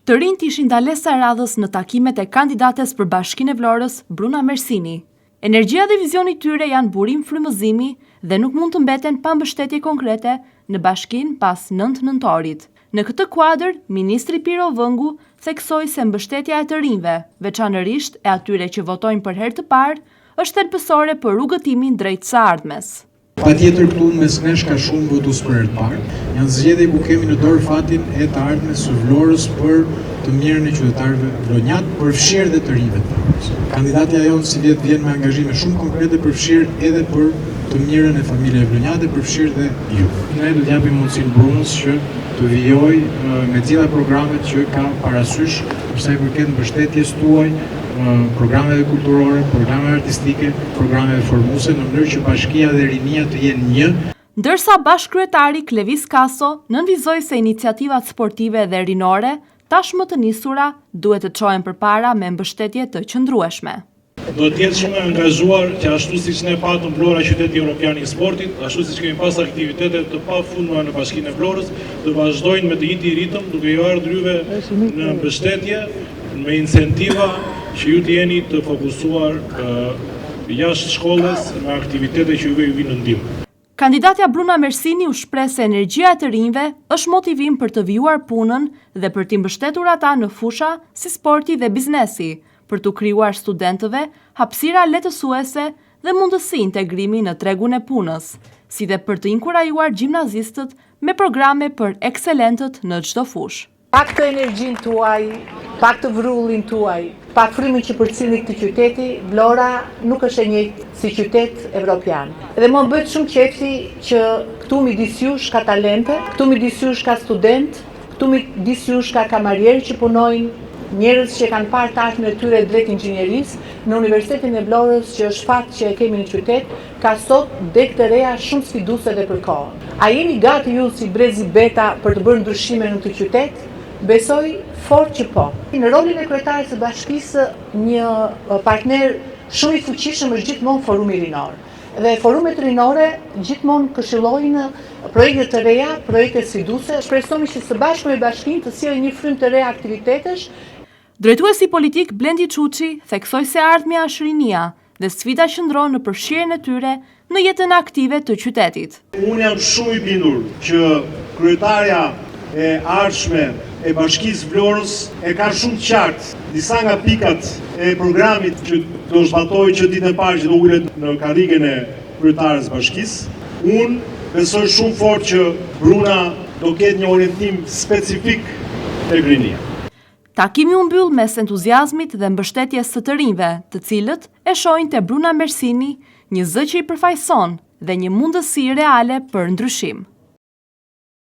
Të rinjt ishin ndalesa e radhës në takimet e kandidates për Bashkinë e Vlorës, Bruna Mersini. Energjia dhe vizioni tyre janë burim frymëzimi dhe nuk mund të mbeten pa mbështetje konkrete në bashkinë pas 9 nëntorit. Në këtë kuadër, Ministri Piro Vëngu theksoi se mbështetja e të rinjve, veçanërisht e atyre që votojnë për herë të parë, është thelbësore për rrugëtimin drejt së ardhmes. Patjetër këtu mes nesh ka shumë votues për herë të parë. Janë zgjedhje ku kemi në dorë fatin e të ardhmes së Vlorës për të mirën e qytetarëve vlonjat, përfshirë dhe të rinjve të Vlorës. Kandidatja jonë si vjen me angazhime shumë konkrete, përfshirë edhe për të mirën e familjeve vlonjate, përfshirë dhe ju. Ne do t'japim mundësinë Brunës që të vijojë me gjitha programet që ka parasysh për sa i përket mbështetjes tuaj, programeve kulturore, programeve artistike, programeve formuese, në mënyrë që bashkia dhe rinia të jenë një. Ndërsa bashkëkryetari Klevis Kaso nënvizoi se iniciativat sportive dhe rinore, tashmë të nisura, duhet të çohen përpara me mbështetje të qëndrueshme. Do të jetë shumë e angazhuar që ashtu siç ne patëm Vlora qyteti evropian i sportit, ashtu siç kemi pas aktivitete të pafundura në Bashkinë e Vlorës, të vazhdojnë me të njëjtin ritëm, duke ju ardhur juve në mbështetje, me incentiva që ju të jeni të fokusuar jashtë shkollës me aktivitete që juve ju vinë në ndihmë. Kandidatja Bruna Mersini u shpreh se energjia e të rinjve është motivim për të vijuar punën dhe për t'i mbështetur ata në fusha si sporti dhe biznesi, për t'u krijuar studentëve hapësira lehtësuese dhe mundësi integrimi në tregun e punës, si dhe për të inkurajuar gjimnazistët me programe për ekselentët në çdo fushë. Pak të energjinë tuaj, pak të vrullin tuaj, pak frymën që përcillit këtë qyteti, Vlora nuk është e njëjtë si qytet evropian. Dhe më bëhet shumë qejfi që këtu midis jush ka talente, këtu midis jush ka student, këtu midis jush ka kamarierë që punojnë, njerëz që kanë parë të ardhmen e tyre drejt inxhinierisë. Në Universitetin e Vlorës, që është fakt që e kemi në qytet, ka sot deg të reja shumë sfiduese dhe për kohën. A jeni gati ju si brezi beta për të bërë ndryshime në këtë qytet? Besoj fort që po. Në rolin e kryetares së bashkisë, një partner shumë i fuqishëm është gjithmonë Forumi Rinor. Dhe forumet rinore gjithmonë këshillojnë projekte të reja, projekte sfiduese. Shpresojmë që së bashku me bashkinë të sjellë një frymë të re aktivitetesh. Drejtuesi politik Blendi Çuçi theksoi se ardhmja është rinia dhe sfida qëndron në përfshirjen e tyre në jetën aktive të qytetit. Unë jam shumë i bindur që kryetarja e ardhshme e Bashkisë Vlorës e ka shumë qartë disa nga pikat e programit që do zbatojë që ditën e parë që do ulet në karrigen e kryetares bashkisë. Unë besoj shumë fort që Bruna do ketë një orientim specifik tek rinia. Takimi u mbyll mes entuziazmit dhe mbështetjes së të rinjve, të cilët e shohin te Bruna Mersini një zë që i përfaqëson dhe një mundësi reale për ndryshim.